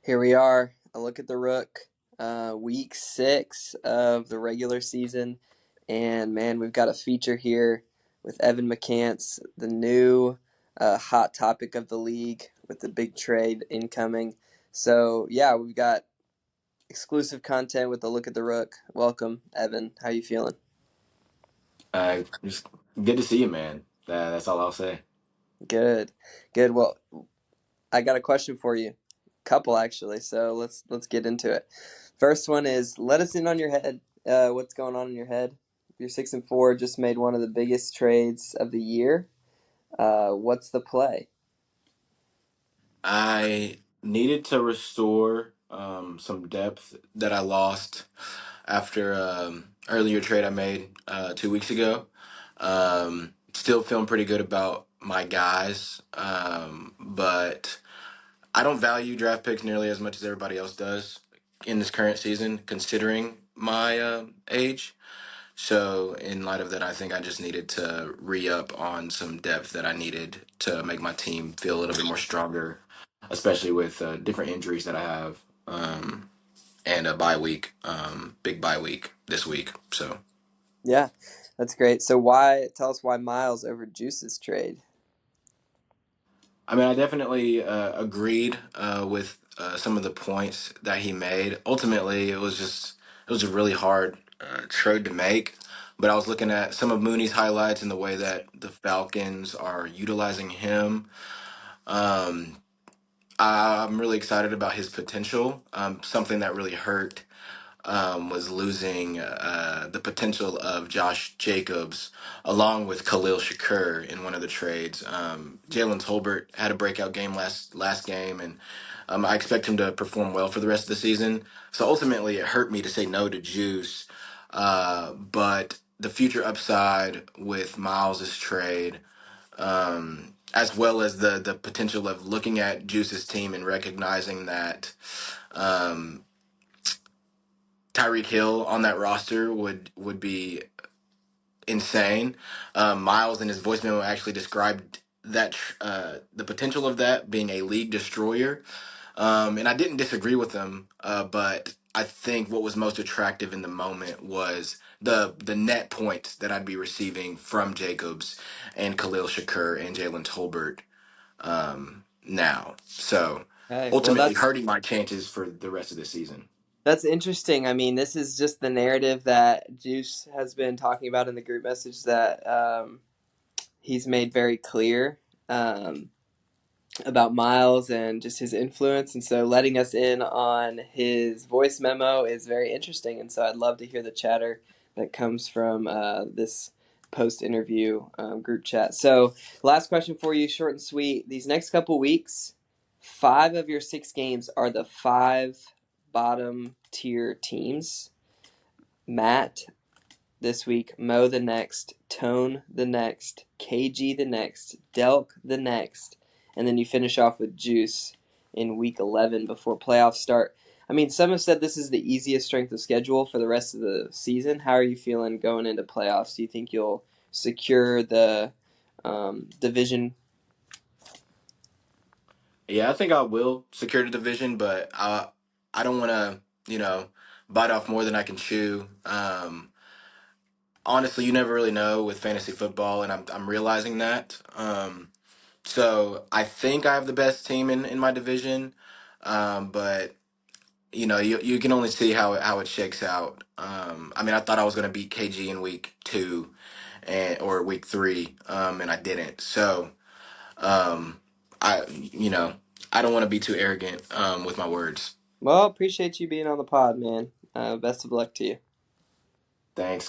Here we are. A look at the Rook, week 6 of the regular season. And man, we've got a feature here with Evan McCants, the new hot topic of the league with the big trade incoming. So, yeah, we've got exclusive content with the look at the Rook. Welcome, Evan. How you feeling? Just good to see you, man. That's all I'll say. Good. Good. Well, I got a question for you. Couple actually. So let's get into it. First one is let us in on your head. What's going on in your head? You're 6-4. Just made one of the biggest trades of the year. What's the play? I needed to restore some depth that I lost after earlier trade I made 2 weeks ago. Still feeling pretty good about my guys, but I don't value draft picks nearly as much as everybody else does in this current season, considering my age. So, in light of that, I think I just needed to re up on some depth that I needed to make my team feel a little bit more stronger, especially with different injuries that I have and a bye week, big bye week this week. So, Yeah, that's great. So why tell us why Miles over Juice's trade? I mean, I definitely agreed with some of the points that he made. Ultimately, it was a really hard trade to make. But I was looking at some of Mooney's highlights and the way that the Falcons are utilizing him. Um, I'm really excited about his potential. Something that really hurt was losing the potential of Josh Jacobs along with Khalil Shakur in one of the trades. Jalen Tolbert had a breakout game last game, and I expect him to perform well for the rest of the season. So ultimately, it hurt me to say no to Juice, but the future upside with Miles's trade, as well as the potential of looking at Juice's team and recognizing that. Um, Tyreek Hill on that roster would be insane. Miles in his voice memo actually described the potential of that being a league destroyer, and I didn't disagree with him. But I think what was most attractive in the moment was the net points that I'd be receiving from Jacobs and Khalil Shakur and Jalen Tolbert now. So Okay, well ultimately hurting my chances for the rest of the season. that's interesting. I mean, this is just the narrative that Juice has been talking about in the group message that he's made very clear. About Miles and just his influence. And so letting us in on his voice memo is very interesting. And so I'd love to hear the chatter that comes from this post interview group chat. So, last question for you, short and sweet. These next couple weeks, 5 of your 6 games are the 5 bottom tier teams. Matt this week, Mo the next, Tone the next, KG the next, Delk the next, and then you finish off with Juice in week 11 before playoffs start. I mean, some have said this is the easiest strength of schedule for the rest of the season. How are you feeling going into playoffs? Do you think you'll secure the division? Yeah, I think I will secure the division, but I don't want to, bite off more than I can chew. Honestly, you never really know with fantasy football, and I'm realizing that. So I think I have the best team in my division, but you can only see how it shakes out. I mean, I thought I was going to beat KG in week 2, or week 3, and I didn't. So um, I you know I don't want to be too arrogant with my words. Well, appreciate you being on the pod, man. Best of luck to you. Thanks,